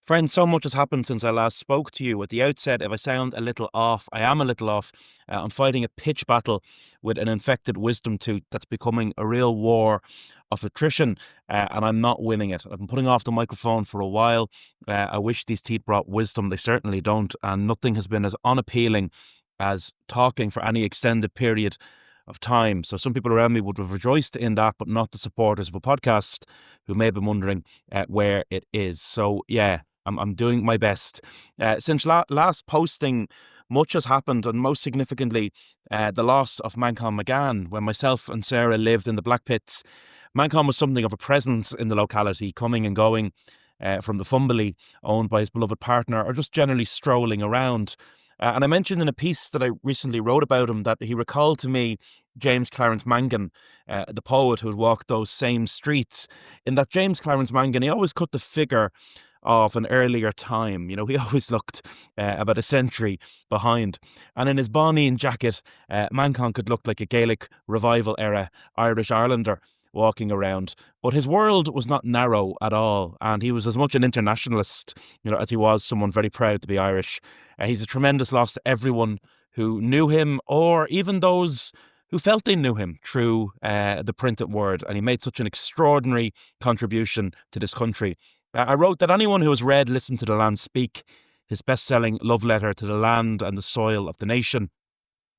Friend, so much has happened since I last spoke to you. At the outset, if I sound a little off, I am a little off. I'm fighting a pitch battle with an infected wisdom tooth that's becoming a real war of attrition, and I'm not winning it. I've been putting off the microphone for a while. I wish these teeth brought wisdom. They certainly don't, and nothing has been as unappealing as talking for any extended period of time. So some people around me would have rejoiced in that, but not the supporters of a podcast who may have been wondering where it is. So yeah, I'm doing my best. Since last posting, much has happened, and most significantly, the loss of Manchán Magan. When myself and Sarah lived in the Black Pits, Manchán was something of a presence in the locality, coming and going from the Fumbally, owned by his beloved partner, or just generally strolling around. And I mentioned in a piece that I recently wrote about him that he recalled to me James Clarence Mangan, the poet who had walked those same streets. In that James Clarence Mangan, he always cut the figure of an earlier time. You know, he always looked about a century behind. And in his Bonine jacket, Manchán could look like a Gaelic revival era Irish Islander walking around. But his world was not narrow at all, and he was as much an internationalist, as he was someone very proud to be Irish. He's a tremendous loss to everyone who knew him, or even those who felt they knew him through the printed word, and he made such an extraordinary contribution to this country. I wrote that anyone who has read Listen to the Land Speak, his best-selling love letter to the land and the soil of the nation,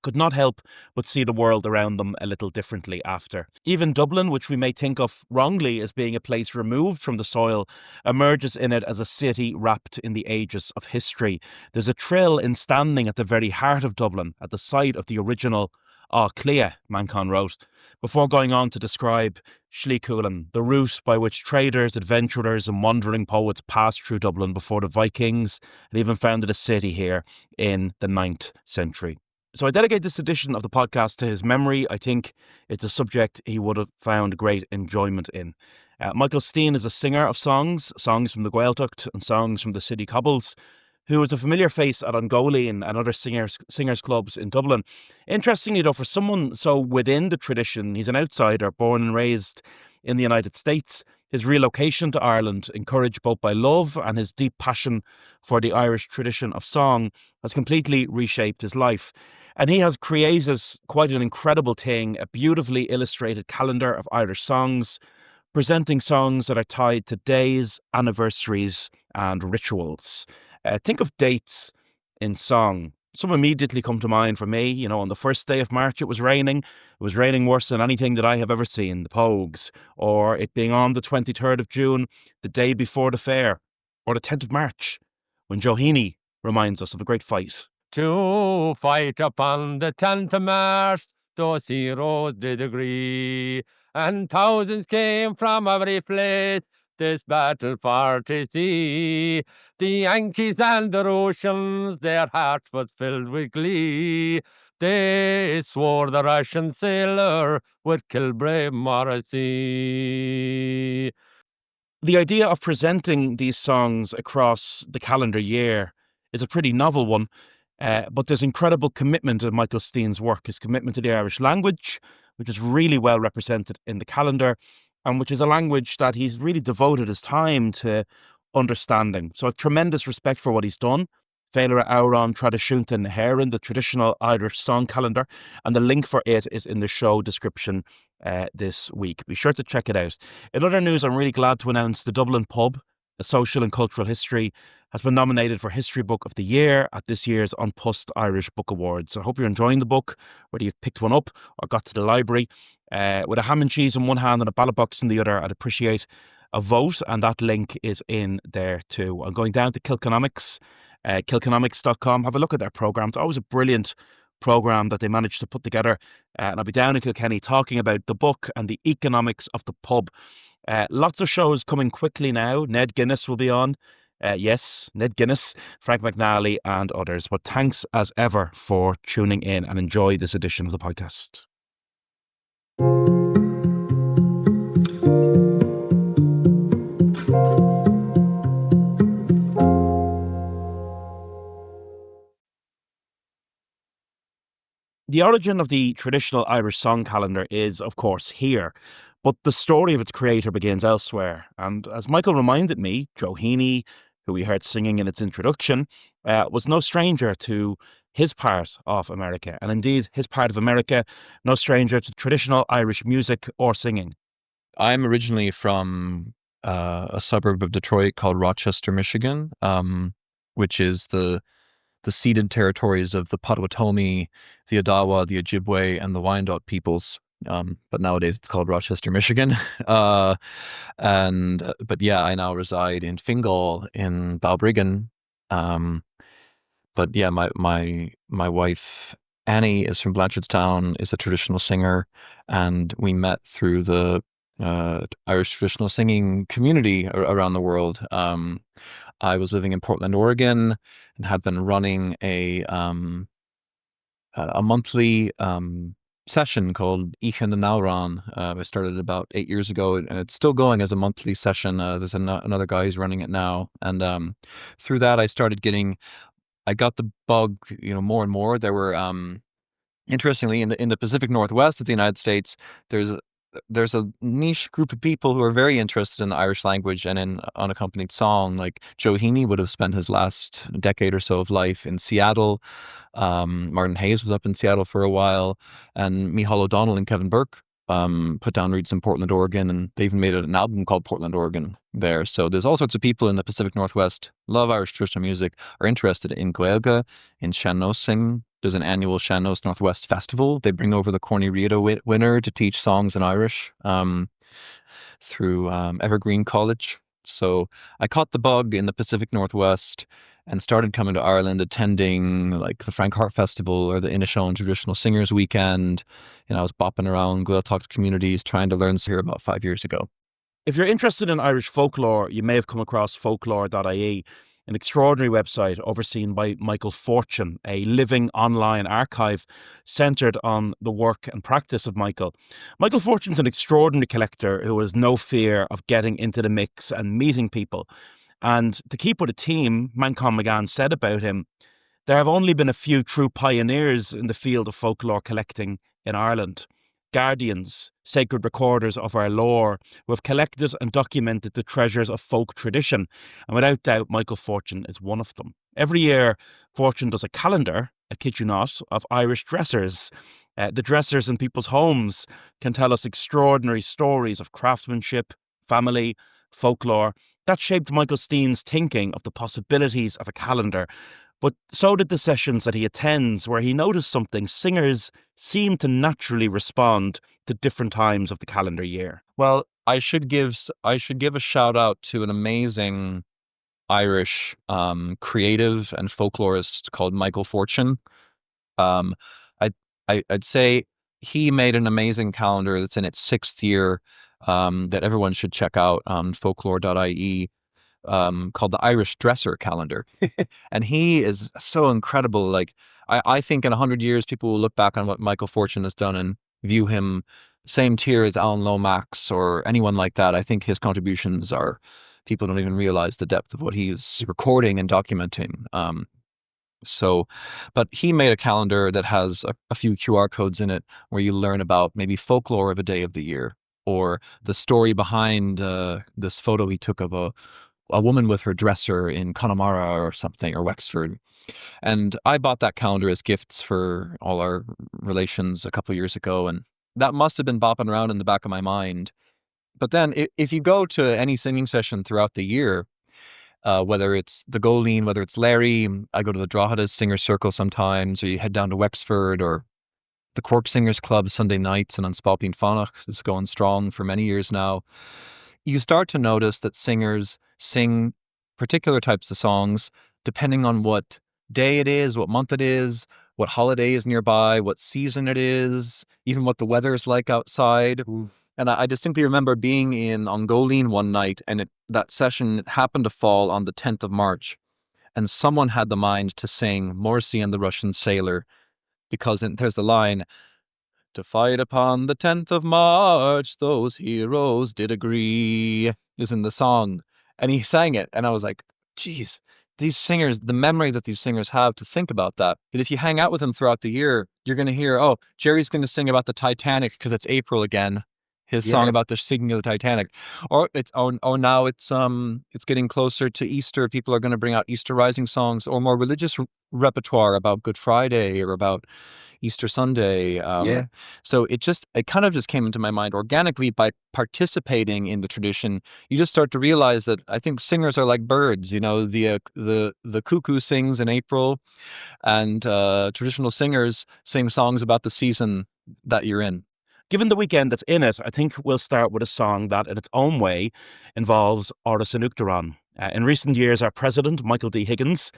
could not help but see the world around them a little differently after. Even Dublin, which we may think of wrongly as being a place removed from the soil, emerges in it as a city wrapped in the ages of history. There's a thrill in standing at the very heart of Dublin, at the site of the original Clia, Manchán wrote, before going on to describe Slícúlan, the route by which traders, adventurers and wandering poets passed through Dublin before the Vikings and even founded a city here in the 9th century. So I dedicate this edition of the podcast to his memory. I think it's a subject he would have found great enjoyment in. Michael Steen is a singer of songs from the Gaeltacht and songs from the city cobbles, who is a familiar face at Ungolian and other singers clubs in Dublin. Interestingly, though, for someone so within the tradition, he's an outsider, born and raised in the United States. His relocation to Ireland, encouraged both by love and his deep passion for the Irish tradition of song, has completely reshaped his life. And he has created quite an incredible thing, a beautifully illustrated calendar of Irish songs, presenting songs that are tied to days, anniversaries, and rituals. Think of dates in song. Some immediately come to mind for me. On the first day of March, it was raining. It was raining worse than anything that I have ever seen, the Pogues. Or it being on the 23rd of June, the day before the fair. Or the 10th of March, when Joe Heaney reminds us of a great fight. To fight upon the 10th of March, those heroes did agree, and thousands came from every place this battle for to see. The Yankees and the Russians, their hearts was filled with glee. They swore the Russian sailor would kill brave Morrissey. The idea of presenting these songs across the calendar year is a pretty novel one, but there's incredible commitment in Michael Steen's work, his commitment to the Irish language, which is really well represented in the calendar, and which is a language that he's really devoted his time to understanding. So I have tremendous respect for what he's done. Féile Auron Tradiisiúnta na hÉireann, the traditional Irish song calendar, and the link for it is in the show description this week. Be sure to check it out. In other news, I'm really glad to announce the Dublin Pub, a social and cultural history, has been nominated for History Book of the Year at this year's An Post Irish Book Awards. I hope you're enjoying the book, whether you've picked one up or got to the library. With a ham and cheese in one hand and a ballot box in the other, I'd appreciate a vote, and that link is in there too. I'm going down to Kilkenomics, kilkenomics.com. Have a look at their programme. It's always a brilliant programme that they managed to put together. And I'll be down in Kilkenny talking about the book and the economics of the pub. Lots of shows coming quickly now. Ned Guinness will be on. Yes, Ned Guinness, Frank McNally and others. But thanks as ever for tuning in, and enjoy this edition of the podcast. The origin of the traditional Irish song calendar is, of course, here, but the story of its creator begins elsewhere. And as Michael reminded me, Joe Heaney, who we heard singing in its introduction, was no stranger to his part of America, and indeed his part of America, no stranger to traditional Irish music or singing. I'm originally from a suburb of Detroit called Rochester, Michigan, which is the ceded territories of the Potawatomi, the Odawa, the Ojibwe, and the Wyandot peoples. But nowadays it's called Rochester, Michigan. But yeah, I now reside in Fingal in Balbriggan. But yeah, my wife Annie is from Blanchardstown, is a traditional singer, and we met through the Irish traditional singing community around the world. I was living in Portland, Oregon, and had been running a monthly session called Ihan and Nauran. I started about 8 years ago, and it's still going as a monthly session. There's another guy who's running it now, and through that I got the bug, more and more. There were interestingly, in the Pacific Northwest of the United States, there's a niche group of people who are very interested in the Irish language and in unaccompanied song. Like Joe Heaney would have spent his last decade or so of life in Seattle. Martin Hayes was up in Seattle for a while, and Micheál O'Donnell and Kevin Burke put down roots in Portland, Oregon, and they even made an album called Portland, Oregon there. So there's all sorts of people in the Pacific Northwest, love Irish traditional music, are interested in Gaeilge, in Sean-Nósing. There's an annual Sean-Nós Northwest Festival. They bring over the Corny Rita winner to teach songs in Irish through Evergreen College. So I caught the bug in the Pacific Northwest and started coming to Ireland, attending like the Frank Hart Festival or the Inishowen Traditional Singers Weekend. I was bopping around Gaeltacht communities trying to learn here about 5 years ago. If you're interested in Irish folklore, you may have come across folklore.ie, an extraordinary website overseen by Michael Fortune, a living online archive centred on the work and practice of Michael. Michael Fortune's an extraordinary collector who has no fear of getting into the mix and meeting people. And to keep with a team, Manchán Magan said about him, there have only been a few true pioneers in the field of folklore collecting in Ireland. Guardians, sacred recorders of our lore, who have collected and documented the treasures of folk tradition. And without doubt, Michael Fortune is one of them. Every year, Fortune does a calendar, I kid you not, of Irish dressers. The dressers in people's homes can tell us extraordinary stories of craftsmanship, family, folklore. That shaped Michael Steen's thinking of the possibilities of a calendar. But so did the sessions that he attends, where he noticed something. Singers seem to naturally respond to different times of the calendar year. Well, I should give a shout out to an amazing Irish creative and folklorist called Michael Fortune. I'd say he made an amazing calendar that's in its 6th year that everyone should check out on folklore.ie. Called the Irish Dresser Calendar. And he is so incredible. Like, I think in 100 years, people will look back on what Michael Fortune has done and view him same tier as Alan Lomax or anyone like that. I think his contributions people don't even realize the depth of what he's recording and documenting. But he made a calendar that has a few QR codes in it where you learn about maybe folklore of a day of the year, or the story behind this photo he took of a woman with her dresser in Connemara or something, or Wexford. And I bought that calendar as gifts for all our relations a couple of years ago, and that must have been bopping around in the back of my mind. But then if you go to any singing session throughout the year, whether it's the Goleen, whether it's Larry, I go to the Drogheda Singer Circle sometimes, or you head down to Wexford, or the Cork Singers Club Sunday nights and on Spalpeen Fánach is going strong for many years now. You start to notice that singers sing particular types of songs depending on what day it is, what month it is, what holiday is nearby, what season it is, even what the weather is like outside. Ooh. And I distinctly remember being in Ongoleen one night, and that session happened to fall on the 10th of March. And someone had the mind to sing Morrissey and the Russian Sailor, because there's the line, "To fight upon the 10th of March, those heroes did agree," is in the song. And he sang it, and I was like, geez, these singers, the memory that these singers have to think about that if you hang out with them throughout the year, you're going to hear, oh, Jerry's going to sing about the Titanic because it's April again. his Yeah. song about the sinking of the Titanic. Or now it's getting closer to Easter. People are going to bring out Easter Rising songs or more religious repertoire about Good Friday or about Easter Sunday. Yeah. So it kind of just came into my mind organically by participating in the tradition. You just start to realize that I think singers are like birds. You know, the cuckoo sings in April, and traditional singers sing songs about the season that you're in. Given the weekend that's in it, I think we'll start with a song that, in its own way, involves Áras an Uachtaráin. In recent years, our president, Michael D. Higgins,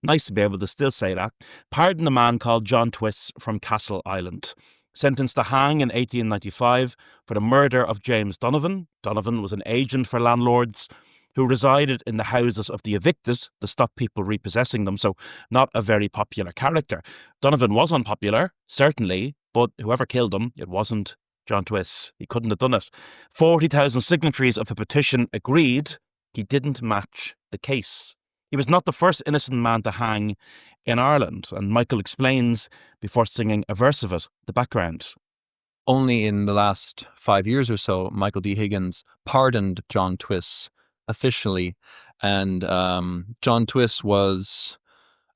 nice to be able to still say that, pardoned a man called John Twiss from Castle Island. Sentenced to hang in 1895 for the murder of James Donovan. Donovan was an agent for landlords who resided in the houses of the evicted to stop people repossessing them, so not a very popular character. Donovan was unpopular, certainly, but whoever killed him, it wasn't John Twiss. He couldn't have done it. 40,000 signatories of a petition agreed. He didn't match the case. He was not the first innocent man to hang in Ireland, and Michael explains, before singing a verse of it, the background. Only in the last 5 years or so, Michael D. Higgins pardoned John Twiss officially, and John Twiss was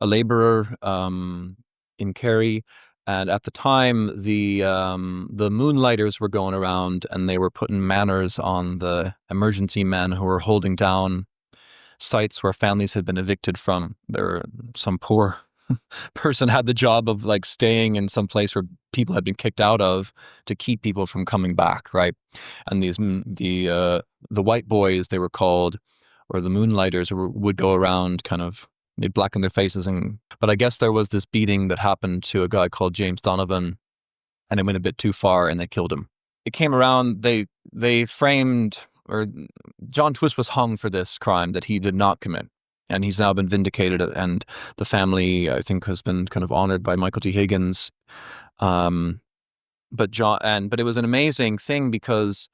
a labourer in Kerry, and at the time the moonlighters were going around, and they were putting manners on the emergency men who were holding down sites where families had been evicted from. Some poor person had the job of like staying in some place where people had been kicked out of to keep people from coming back, right? And the white boys, they were called, or the moonlighters, would go around kind of, they'd blacken their faces. But I guess there was this beating that happened to a guy called James Donovan, and it went a bit too far and they killed him. It came around, they framed, or John Twiss was hung for this crime that he did not commit. And he's now been vindicated, and the family, I think, has been kind of honored by Michael T. Higgins. But it was an amazing thing because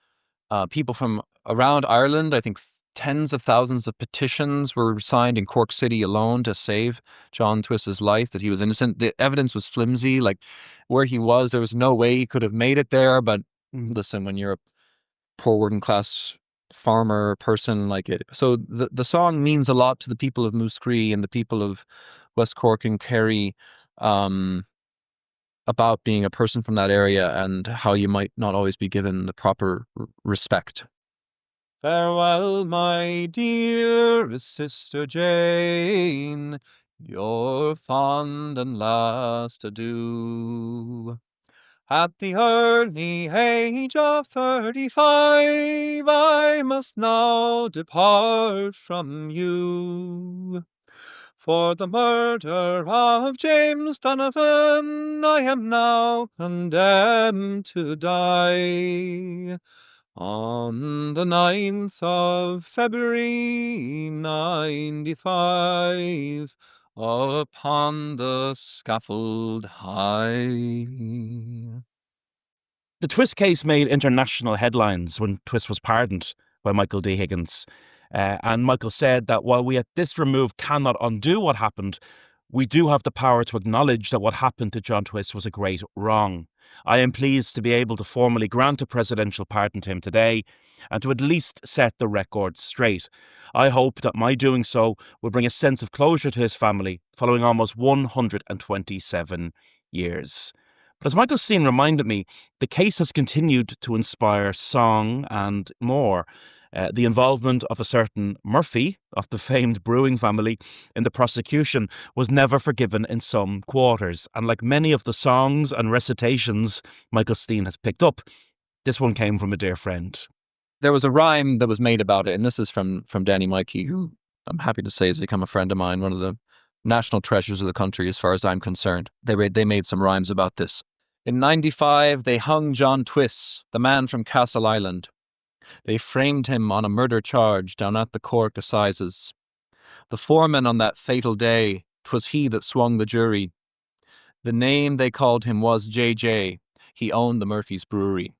people from around Ireland, I think tens of thousands of petitions were signed in Cork City alone to save John Twiss's life, that he was innocent. The evidence was flimsy, like where he was, there was no way he could have made it there. But listen, when you're a poor working class farmer person like it. So the song means a lot to the people of Moose Cree and the people of West Cork and Kerry, about being a person from that area and how you might not always be given the proper respect. Farewell, my dearest sister Jane, your fond and last adieu. At the early age of 35, I must now depart from you. For the murder of James Donovan, I am now condemned to die. On the 9th of February, 95, upon the scaffold high. The Twiss case made international headlines when Twiss was pardoned by Michael D. Higgins. And Michael said that while we at this remove cannot undo what happened, we do have the power to acknowledge that what happened to John Twiss was a great wrong. I am pleased to be able to formally grant a presidential pardon to him today and to at least set the record straight. I hope that my doing so will bring a sense of closure to his family following almost 127 years. But as Michael Steen reminded me, the case has continued to inspire song and more. The involvement of a certain Murphy of the famed brewing family in the prosecution was never forgiven in some quarters. And like many of the songs and recitations Michael Steen has picked up, this one came from a dear friend. There was a rhyme that was made about it, and this is from Danny Mikey, who I'm happy to say has become a friend of mine, one of the national treasures of the country as far as I'm concerned. They made some rhymes about this. In 95, they hung John Twiss, the man from Castle Island. They framed him on a murder charge down at the Cork Assizes. The foreman on that fatal day, 'twas he that swung the jury. The name they called him was JJ. He owned the Murphy's Brewery.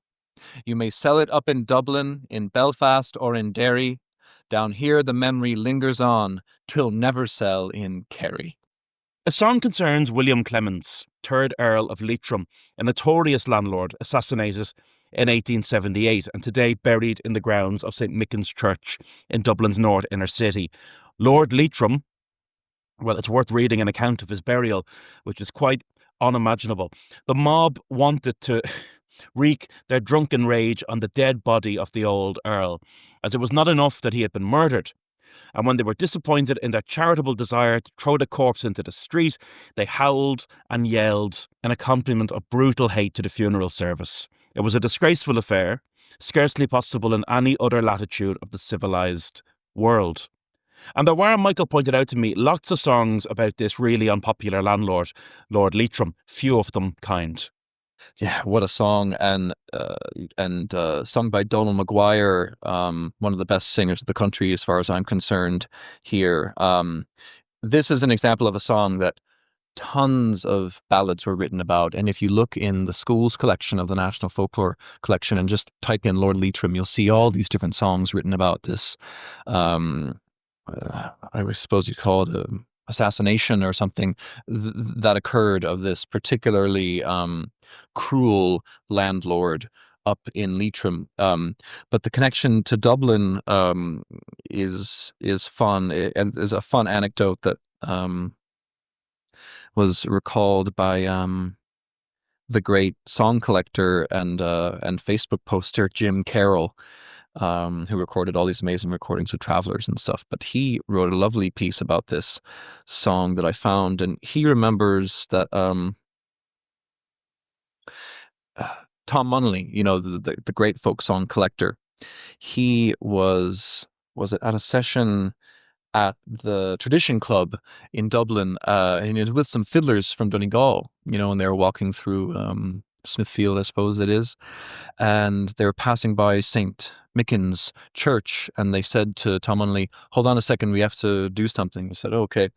You may sell it up in Dublin, in Belfast, or in Derry. Down here the memory lingers on, 'twill never sell in Kerry. A song concerns William Clements, 3rd Earl of Leitrim, a notorious landlord assassinated in 1878 and today buried in the grounds of St. Michan's Church in Dublin's north inner city. Lord Leitrim, well, it's worth reading an account of his burial, which is quite unimaginable. The mob wanted to wreak their drunken rage on the dead body of the old Earl, as it was not enough that he had been murdered. And when they were disappointed in their charitable desire to throw the corpse into the street, they howled and yelled, an accompaniment of brutal hate to the funeral service. It was a disgraceful affair, scarcely possible in any other latitude of the civilised world. And there were, Michael pointed out to me, lots of songs about this really unpopular landlord, Lord Leitrim, few of them kind. Yeah, what a song, and sung by Donal Maguire, one of the best singers of the country as far as I'm concerned here. This is an example of a song that tons of ballads were written about, and if you look in the schools collection of the National Folklore Collection and just type in Lord Leitrim, you'll see all these different songs written about this. I suppose you'd call it assassination or something that occurred of this particularly cruel landlord up in Leitrim. But the connection to Dublin is fun. It is a fun anecdote that was recalled by the great song collector and Facebook poster Jim Carroll, who recorded all these amazing recordings of travelers and stuff. But he wrote a lovely piece about this song that I found, and he remembers that Tom Munnelly, the great folk song collector, he was it at a session at the Tradition Club in Dublin, and he was with some fiddlers from Donegal, and they were walking through Smithfield, I suppose it is, and they were passing by St. Michan's Church, and they said to Tom Munnelly, "Hold on a second, we have to do something." He said, "Oh, okay,"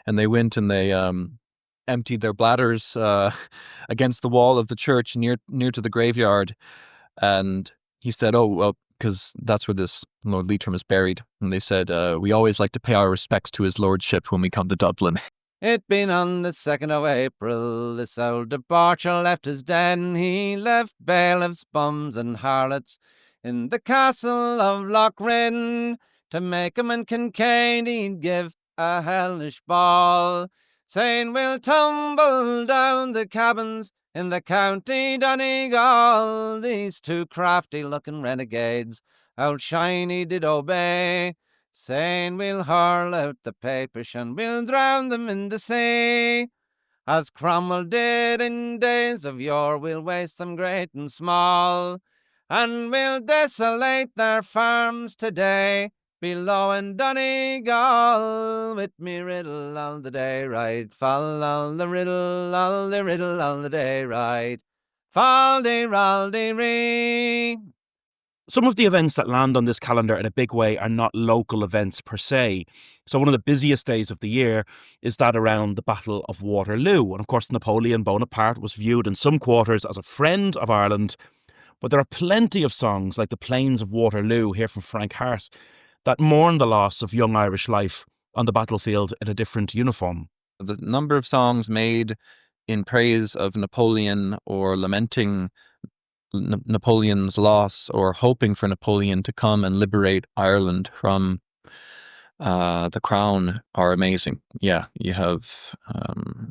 and they went and they emptied their bladders against the wall of the church near to the graveyard, and he said, "Oh, well, because that's where this Lord Leitrim is buried." And they said, "We always like to pay our respects to his lordship when we come to Dublin." It been on the 2nd of April, this old debaucher left his den. He left bailiffs, bums, and harlots in the castle of Lochrin. To make 'em and Kincaid he'd give a hellish ball, saying we'll tumble down the cabins in the county Donegal. These two crafty-looking renegades old Shiny did obey, saying we'll hurl out the papish and we'll drown them in the sea. As Cromwell did in days of yore, we'll waste them great and small, and we'll desolate their farms today below in Donegal. With me riddle all the day right, fall all the riddle all the day right, fall de ral de ree. Some of the events that land on this calendar in a big way are not local events per se. So one of the busiest days of the year is that around the Battle of Waterloo. And of course, Napoleon Bonaparte was viewed in some quarters as a friend of Ireland. But there are plenty of songs like The Plains of Waterloo, here from Frank Hart, that mourn the loss of young Irish life on the battlefield in a different uniform. The number of songs made in praise of Napoleon or lamenting Napoleon's loss or hoping for Napoleon to come and liberate Ireland from the crown are amazing. Yeah, you have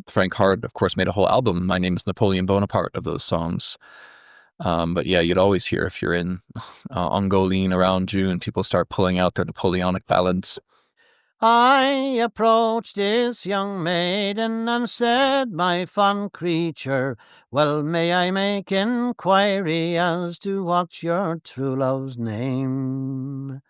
Frank Hart, of course, made a whole album, My Name is Napoleon Bonaparte, of those songs. But yeah, you'd always hear, if you're in Ungolene around June, people start pulling out their Napoleonic ballads. I approached this young maiden and said, "My fond creature, well may I make inquiry as to what's your true love's name?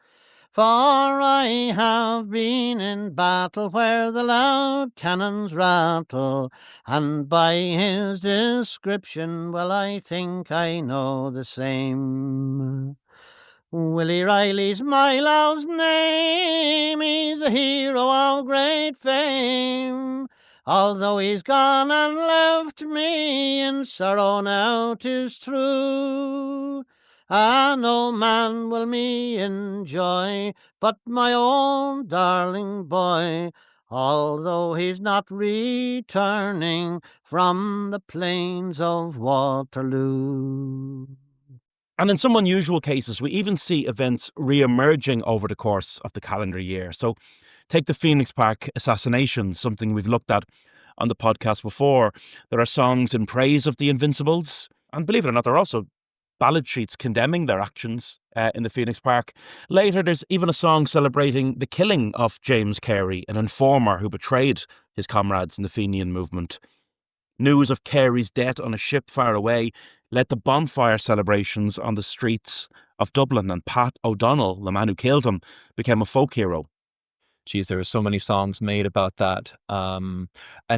For I have been in battle where the loud cannons rattle, and by his description, well, I think I know the same. Willie Riley's my love's name, he's a hero of great fame. Although he's gone and left me in sorrow now, 'tis true. No man will me enjoy but my own darling boy, although he's not returning from the plains of Waterloo. And in some unusual cases, we even see events re-emerging over the course of the calendar year. So take the Phoenix Park assassinations, something we've looked at on the podcast before. There are songs in praise of the Invincibles. And believe it or not, there are also ballad sheets condemning their actions in the Phoenix Park. Later, there's even a song celebrating the killing of James Carey, an informer who betrayed his comrades in the Fenian movement. News of Carey's death on a ship far away led to bonfire celebrations on the streets of Dublin, and Pat O'Donnell, the man who killed him, became a folk hero. Geez, there are so many songs made about that. And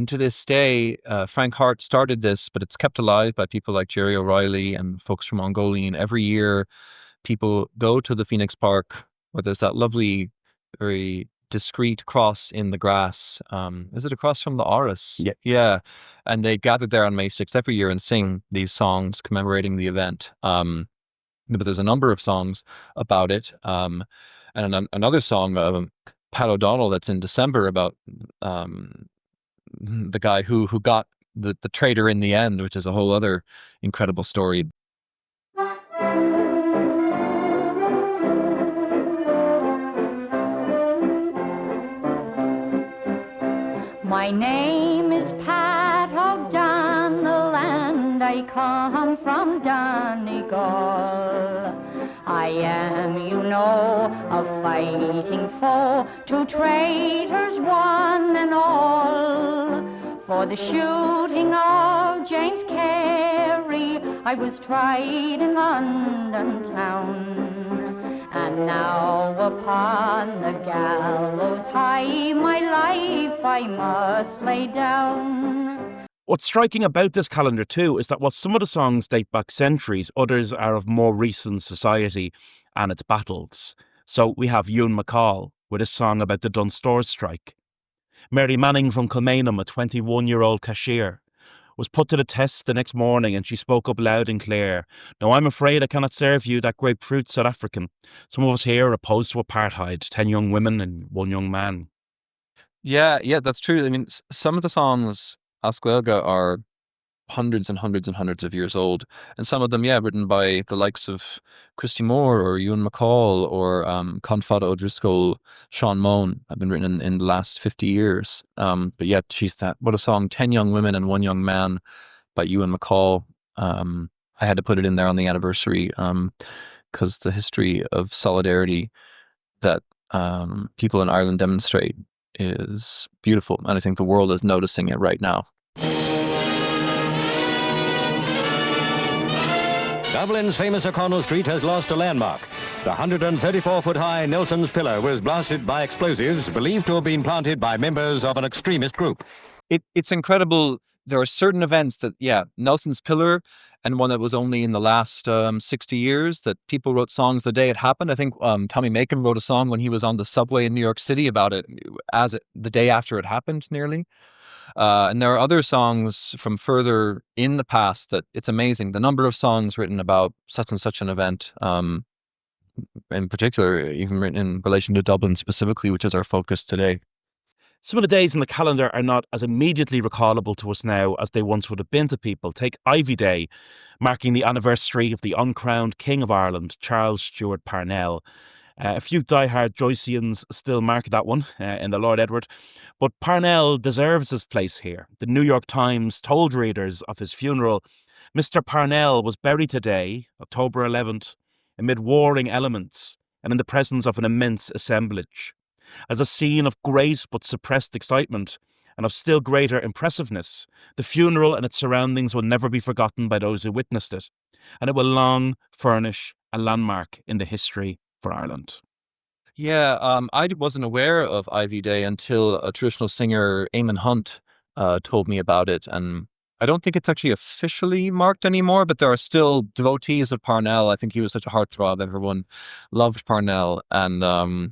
to this day, Frank Hart started this, but it's kept alive by people like Jerry O'Reilly and folks from Mongolian. Every year, people go to the Phoenix Park where there's that lovely, very discreet cross in the grass. Is it across from the Oris? Yeah. Yeah. And they gather there on May 6th every year and sing these songs commemorating the event. But there's a number of songs about it. And another song, Pat O'Donnell, that's in December about the guy who got the traitor in the end, which is a whole other incredible story. My name is Pat O'Donnell and I come from Donegal. I am, you know, a fighting foe to traitors one and all. For the shooting of James Carey, I was tried in London town. And now upon the gallows high, my life I must lay down. What's striking about this calendar too is that while some of the songs date back centuries, others are of more recent society and its battles. So we have Ewan MacColl with a song about the Dunstores strike. Mary Manning from Kilmainham, a 21-year-old cashier, was put to the test the next morning and she spoke up loud and clear. "Now I'm afraid I cannot serve you that grapefruit South African. Some of us here are opposed to apartheid, 10 young women and 1 young man." Yeah, that's true. I mean, some of the songs Ascuelga are hundreds and hundreds and hundreds of years old, and some of them, written by the likes of Christy Moore or Ewan MacColl or Confada O'Driscoll, Sean Moan, have been written in the last 50 years. But yeah, what a song, 10 Young Women and 1 Young Man by Ewan MacColl. I had to put it in there on the anniversary because the history of solidarity that people in Ireland demonstrate is beautiful, and I think the world is noticing it right now. Dublin's famous O'Connell Street has lost a landmark. The 134-foot-high Nelson's Pillar was blasted by explosives believed to have been planted by members of an extremist group. It's incredible. There are certain events that, Nelson's Pillar, and one that was only in the last 60 years, that people wrote songs the day it happened. I think Tommy Macon wrote a song when he was on the subway in New York City about it the day after it happened, nearly. And there are other songs from further in the past that it's amazing. The number of songs written about such and such an event, in particular, even written in relation to Dublin specifically, which is our focus today. Some of the days in the calendar are not as immediately recallable to us now as they once would have been to people. Take Ivy Day, marking the anniversary of the uncrowned King of Ireland, Charles Stuart Parnell. A few diehard Joyceans still mark that one in the Lord Edward, but Parnell deserves his place here. The New York Times told readers of his funeral, "Mr. Parnell was buried today, October 11th, amid warring elements and in the presence of an immense assemblage. As a scene of great but suppressed excitement and of still greater impressiveness, the funeral and its surroundings will never be forgotten by those who witnessed it, and it will long furnish a landmark in the history for Ireland." Yeah, I wasn't aware of Ivy Day until a traditional singer, Eamon Hunt, told me about it. And I don't think it's actually officially marked anymore, but there are still devotees of Parnell. I think he was such a heartthrob. Everyone loved Parnell. And all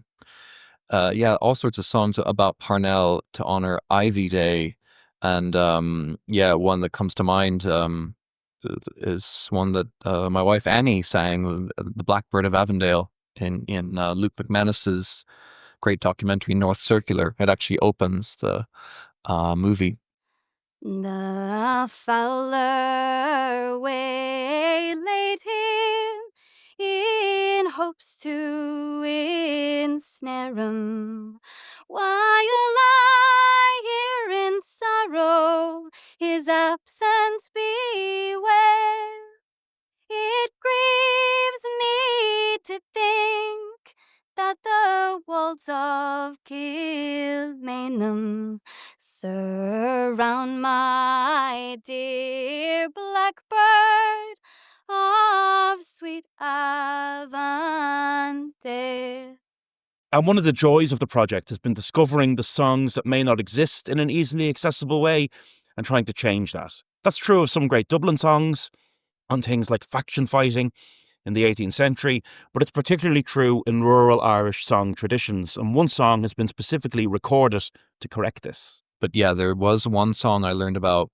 sorts of songs about Parnell to honor Ivy Day. And one that comes to mind is one that my wife Annie sang, The Blackbird of Avondale, in Luke McManus's great documentary North Circular. It actually opens the movie. The fowler waylaid him in hopes to ensnare 'em. While I here in sorrow his absence beware, it grieves me to think that the walls of Kilmainham surround my dear blackbird of sweet Avondale. And one of the joys of the project has been discovering the songs that may not exist in an easily accessible way and trying to change that. That's true of some great Dublin songs, on things like faction fighting in the 18th century, but it's particularly true in rural Irish song traditions, and one song has been specifically recorded to correct this. But yeah, there was one song I learned about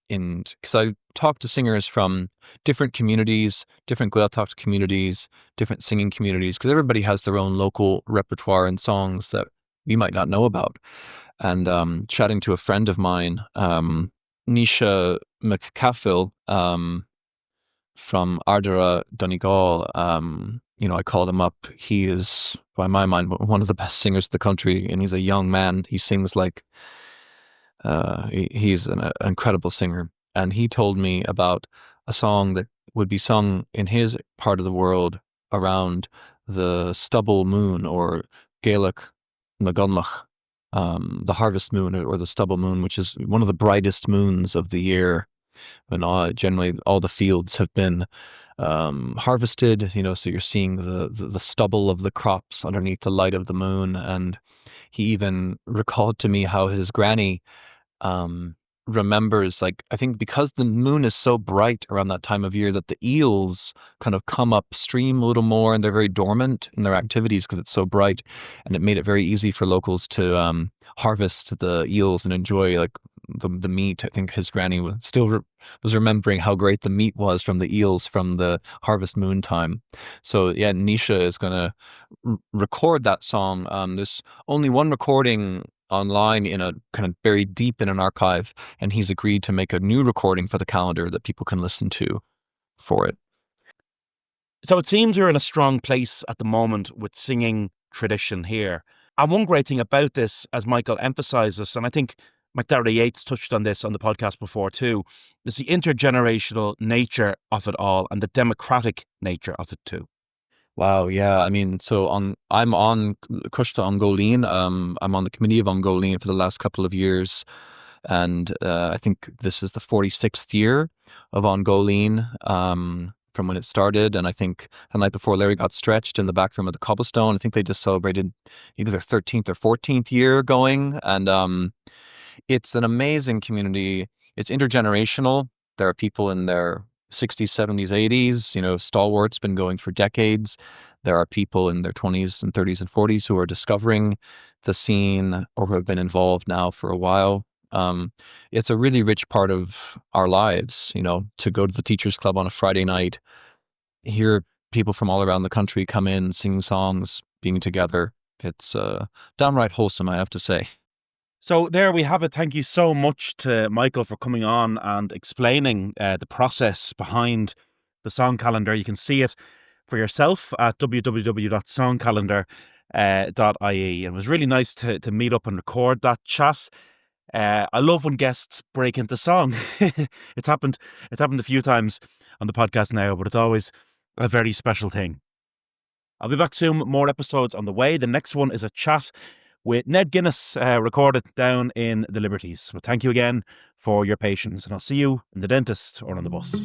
because I talked to singers from different communities, different Gaeltacht communities, different singing communities, because everybody has their own local repertoire and songs that we might not know about. And chatting to a friend of mine, Nisha McCaffil, from Ardara, Donegal, I called him up. He is, by my mind, one of the best singers in the country, and he's a young man. He sings like he's an incredible singer, and he told me about a song that would be sung in his part of the world around the stubble moon, or Gaelic Nagunlach, the harvest moon, or the stubble moon, which is one of the brightest moons of the year, when generally all the fields have been harvested, so you're seeing the stubble of the crops underneath the light of the moon. And he even recalled to me how his granny remembers, like, I think because the moon is so bright around that time of year, that the eels kind of come upstream a little more, and they're very dormant in their activities because it's so bright, and it made it very easy for locals to harvest the eels and enjoy like the meat. I think his granny was remembering how great the meat was from the eels from the harvest moon time. So yeah, Nisha is going to record that song. There's only one recording online, in a kind of buried deep in an archive, and he's agreed to make a new recording for the calendar that people can listen to for it. So it seems we're in a strong place at the moment with singing tradition here. And one great thing about this, as Michael emphasises, and I think McDarragh Yates touched on this on the podcast before too, is the intergenerational nature of it all and the democratic nature of it too. Wow, yeah. I mean, I'm on Cushta Ongolene. I'm on the committee of Ongolene for the last couple of years, and I think this is the 46th year of Ongolene from when it started. And I think the night before Larry got stretched in the back room of the Cobblestone, I think they just celebrated either their 13th or 14th year going. And it's an amazing community. It's intergenerational. There are people in their 60s, 70s, 80s, stalwarts, been going for decades. There are people in their 20s and 30s and 40s who are discovering the scene or who have been involved now for a while. It's a really rich part of our lives, to go to the Teachers Club on a Friday night, hear people from all around the country come in, singing songs, being together. It's downright wholesome, I have to say. So there we have it. Thank you so much to Michael for coming on and explaining the process behind the song calendar. You can see it for yourself at www.songcalendar.ie. It was really nice to meet up and record that chat. I love when guests break into song. It's happened a few times on the podcast now, but it's always a very special thing. I'll be back soon with more episodes on the way. The next one is a chat with Ned Guinness, recorded down in the Liberties. But thank you again for your patience, and I'll see you in the dentist or on the bus.